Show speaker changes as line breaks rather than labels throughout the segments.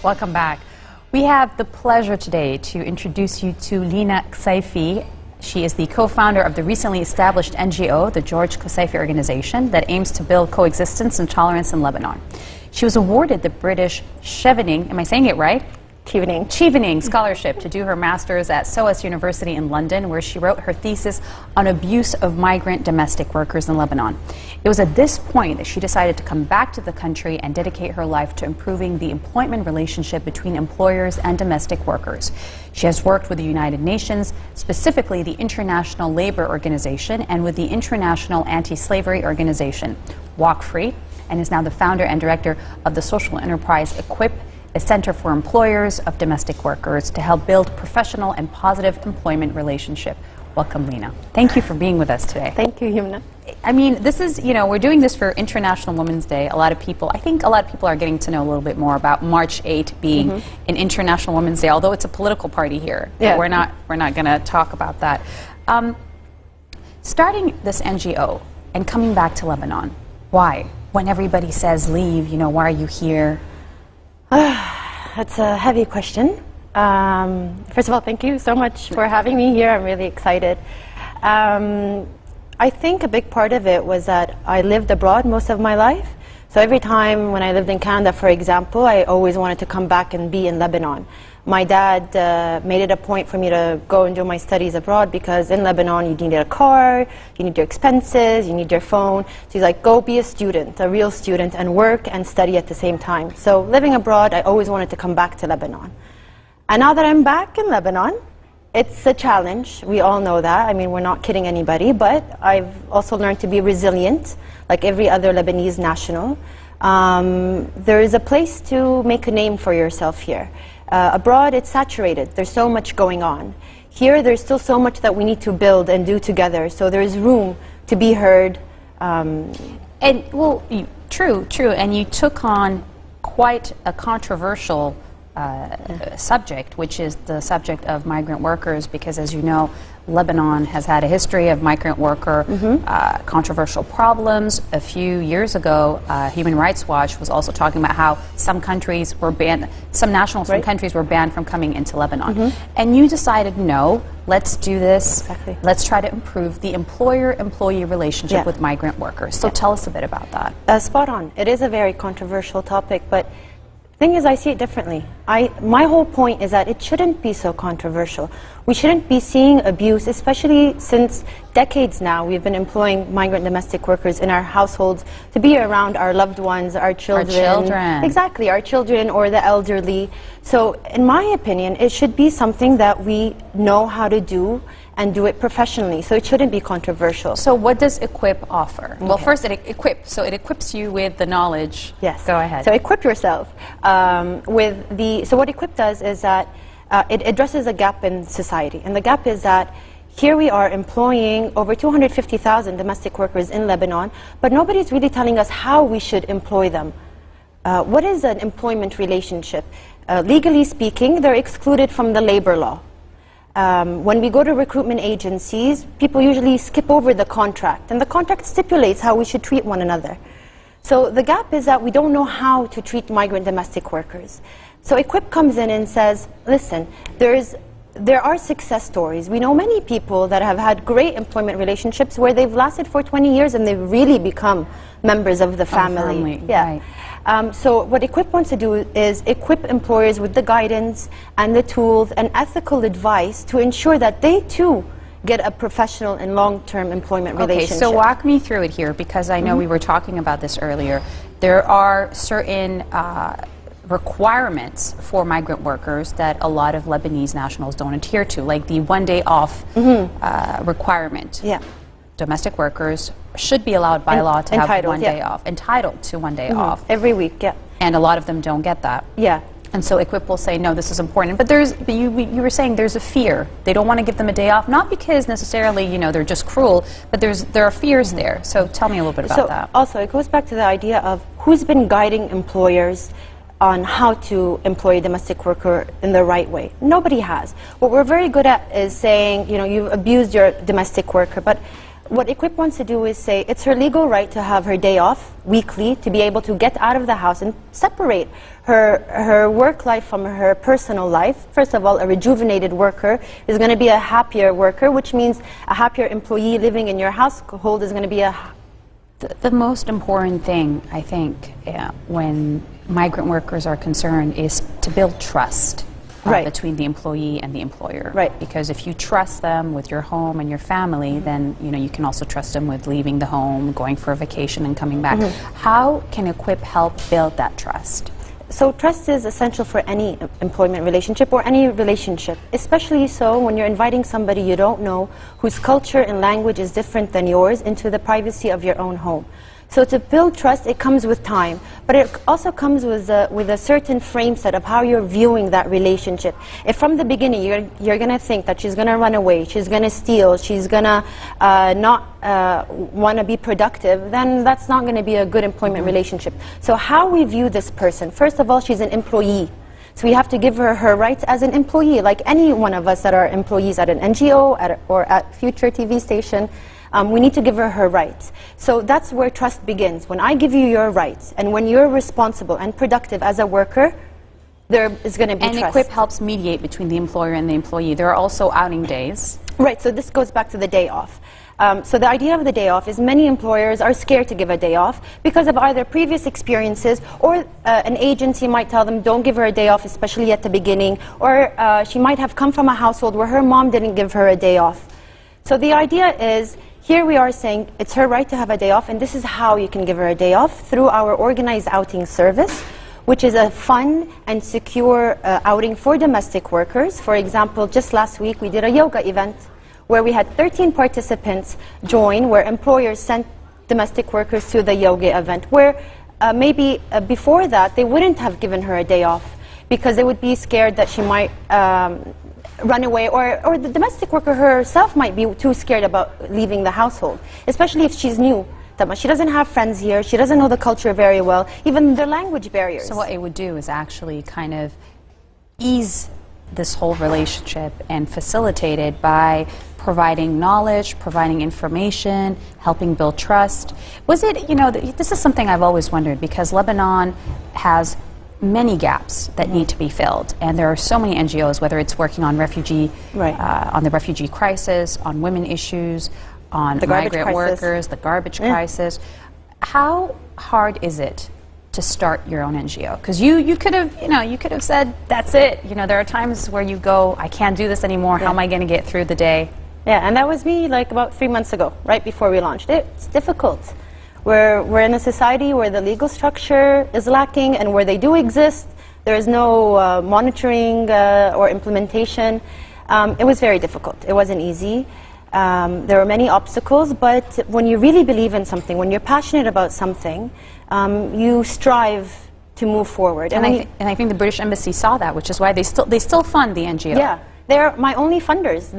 Welcome back. We have the pleasure today to introduce you to Leena Ksaifi. She is the co-founder of the recently established NGO, the George Ksaifi Organization, that aims to build coexistence and tolerance in Lebanon. She was awarded the British Chevening, am I saying it right? Chevening Scholarship to do her master's at SOAS University in London, where she wrote her thesis on abuse of migrant domestic workers in Lebanon. It was at this point that she decided to come back to the country and dedicate her life to improving the employment relationship between employers and domestic workers. She has worked with the United Nations, specifically the International Labor Organization, and with the International Anti-Slavery Organization, Walk Free, and is now the founder and director of the social enterprise EQUIP, a center for employers of domestic workers to help build professional and positive employment relationship. Welcome, Leena. Thank you for being with us today.
Thank you, Yumna.
I mean, this is, we're doing this for International Women's Day. I think a lot of people are getting to know a little bit more about March 8 being an International Women's Day, although it's a political party here.
Yeah.
We're not going to talk about that. Starting this NGO and coming back to Lebanon, why? When everybody says leave, why are you here?
That's a heavy question. First of all, thank you so much for having me here. I'm really excited. I think a big part of it was that I lived abroad most of my life. So every time when I lived in Canada, for example, I always wanted to come back and be in Lebanon. My dad made it a point for me to go and do my studies abroad because in Lebanon you need a car, you need your expenses, you need your phone. So he's like, go be a student, a real student, and work and study at the same time. So living abroad, I always wanted to come back to Lebanon. And now that I'm back in Lebanon, it's a challenge. We all know that. I mean, we're not kidding anybody, but I've also learned to be resilient, like every other Lebanese national. There is a place to make a name for yourself here. Abroad, it's saturated. There's so much going on. Here, there's still so much that we need to build and do together. So there's room to be heard.
True. And you took on quite a controversial subject, which is the subject of migrant workers, because as you know, Lebanon has had a history of migrant worker controversial problems. A few years ago, Human Rights Watch was also talking about how some countries were banned, some nationals from countries were banned from coming into Lebanon. And you decided, no, let's do this.
Exactly.
Let's try to improve the employer-employee relationship with migrant workers. So tell us a bit about that.
Spot on. It is a very controversial topic, but the thing is, I see it differently. My whole point is that it shouldn't be so controversial. We shouldn't be seeing abuse, especially since decades now we've been employing migrant domestic workers in our households to be around our loved ones, our children. Exactly, our children or the elderly. So in my opinion, it should be something that we know how to do and do it professionally, so it shouldn't be controversial.
So what does EQUIP offer? Okay. Well, first it equips you with the knowledge.
Yes.
Go ahead.
So equip yourself so what EQUIP does is that it addresses a gap in society, and the gap is that here we are employing over 250,000 domestic workers in Lebanon, but nobody's really telling us how we should employ them. What is an employment relationship? Legally speaking, they're excluded from the labor law. When we go to recruitment agencies, people usually skip over the contract, and the contract stipulates how we should treat one another. So the gap is that we don't know how to treat migrant domestic workers. So EQUIP comes in and says, listen, there are success stories. We know many people that have had great employment relationships where they've lasted for 20 years and they've really become members of the family.
Right.
So what EQUIP wants to do is equip employers with the guidance and the tools and ethical advice to ensure that they too get a professional and long-term employment relationship.
Okay, so walk me through it here, because I know we were talking about this earlier. There are certain requirements for migrant workers that a lot of Lebanese nationals don't adhere to, like the one-day off requirement.
Yeah.
Domestic workers should be allowed by law to have one day off, entitled to one day off.
Every week,
And a lot of them don't get that. And so EQUIP will say, no, this is important. But you were saying there's a fear. They don't want to give them a day off, not because necessarily, they're just cruel, but there are fears there. So tell me a little bit about that.
Also, it goes back to the idea of who's been guiding employers on how to employ a domestic worker in the right way. Nobody has. What we're very good at is saying, you've abused your domestic worker, but What Equip wants to do is say it's her legal right to have her day off weekly, to be able to get out of the house and separate her work life from her personal life. First of all, a rejuvenated worker is going to be a happier worker, which means a happier employee living in your household is going to be a...
The most important thing, I think, when migrant workers are concerned is to build trust.
Right.
Between the employee and the employer.
Right.
Because if you trust them with your home and your family, then you can also trust them with leaving the home, going for a vacation and coming back. How can Equip help build that trust?
So trust is essential for any employment relationship or any relationship, especially so when you're inviting somebody you don't know, whose culture and language is different than yours, into the privacy of your own home. So to build trust, it comes with time, but it also comes with a certain frame set of how you're viewing that relationship. If from the beginning you're going to think that she's going to run away, she's going to steal, she's going to not want to be productive, then that's not going to be a good employment relationship. So how we view this person, first of all, she's an employee. So we have to give her her rights as an employee, like any one of us that are employees at an NGO or at Future TV station. We need to give her her rights. So that's where trust begins. When I give you your rights, and when you're responsible and productive as a worker, there is going to be trust.
And Equip helps mediate between the employer and the employee. There are also outing days.
Right, so this goes back to the day off. So the idea of the day off is many employers are scared to give a day off because of either previous experiences, or an agency might tell them don't give her a day off, especially at the beginning, or she might have come from a household where her mom didn't give her a day off. So the idea is, here we are saying it's her right to have a day off, and this is how you can give her a day off, through our organized outing service, which is a fun and secure outing for domestic workers. For example, just last week we did a yoga event where we had 13 participants join, where employers sent domestic workers to the yoga event, where maybe before that they wouldn't have given her a day off because they would be scared that she might run away, or the domestic worker herself might be too scared about leaving the household, especially if she's new. She doesn't have friends here, she doesn't know the culture very well, even the language barriers.
So what it would do is actually kind of ease this whole relationship and facilitate it by providing knowledge, providing information, helping build trust. Was it, this is something I've always wondered, because Lebanon has many gaps that need to be filled, and there are so many NGOs, whether it's working on refugee, on the refugee crisis, on women issues, on the migrant workers, the garbage crisis. How hard is it to start your own NGO? Because you could have said that's it. There are times where you go, I can't do this anymore. How am I going to get through the day?
Yeah, and that was me like about 3 months ago, right before we launched. It's difficult. We're in a society where the legal structure is lacking, and where they do exist, there is no monitoring or implementation. It was very difficult. It wasn't easy. There were many obstacles, but when you really believe in something, when you're passionate about something, you strive to move forward.
And I think the British Embassy saw that, which is why they still fund the NGO.
Yeah. They're my only funders.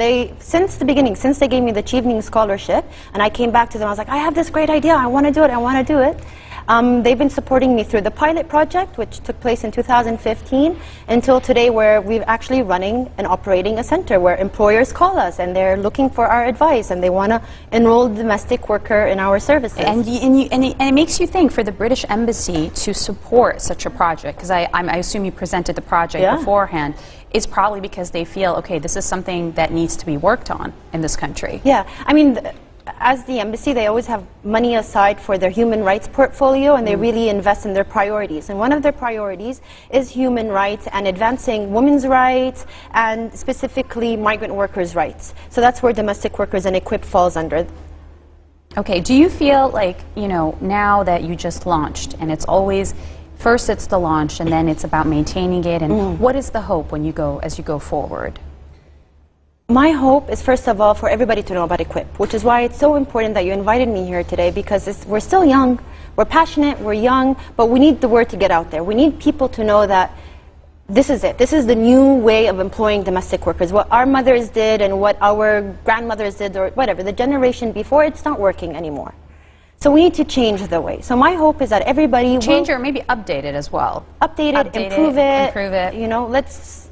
Since the beginning, since they gave me the Chevening Scholarship, and I came back to them, I was like, I have this great idea, I want to do it, I want to do it. They've been supporting me through the pilot project, which took place in 2015, until today, where we're actually running and operating a center where employers call us and they're looking for our advice and they want to enroll a domestic worker in our services.
And it makes you think, for the British Embassy to support such a project, because I assume you presented the project beforehand, is probably because they feel, okay, this is something that needs to be worked on in this country.
Yeah, I mean, as the embassy, they always have money aside for their human rights portfolio, and they really invest in their priorities. And one of their priorities is human rights and advancing women's rights, and specifically migrant workers' rights. So that's where domestic workers and Equip falls under.
Okay, do you feel like, now that you just launched, and it's always, first it's the launch, and then it's about maintaining it, and what is the hope as you go forward?
My hope is, first of all, for everybody to know about Equip, which is why it's so important that you invited me here today, because we're still young, we're passionate, we're young, but we need the word to get out there. We need people to know that this is it. This is the new way of employing domestic workers. What our mothers did and what our grandmothers did, or whatever, the generation before, it's not working anymore. So we need to change the way. So my hope is that everybody
change, or maybe update it as well.
Update it, improve it.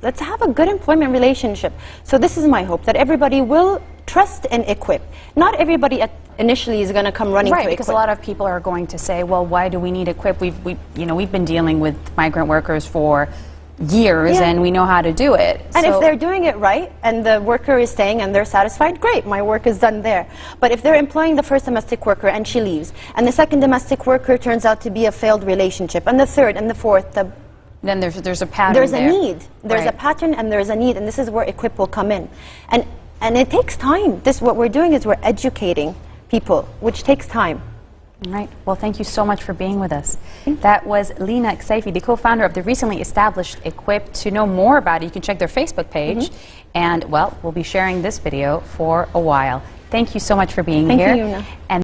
Let's have a good employment relationship. So this is my hope, that everybody will trust and Equip. Not everybody initially is going to come running
right,
to
because
Equip.
a lot of people are going to say, well, why do we need Equip? We've been dealing with migrant workers for years,
Yeah.
and we know how to do it.
And
So-
if they're doing it right and the worker is staying and they're satisfied, great, my work is done there. But if they're employing the first domestic worker and she leaves, and the second domestic worker turns out to be a failed relationship, and the third and the fourth,
then there's a pattern.
there's
there.
a need. There's a
Right.
pattern and there's a need, and this is where Equip will come in. And it takes time. What we're doing is we're educating people, which takes time.
All right. Well, thank you so much for being with us. That was Leena Ksaifi, the co-founder of the recently established Equip. To know more about it, you can check their Facebook page. And, well, we'll be sharing this video for a while. Thank you so much for being
Thank
here.
you, Yuna.
And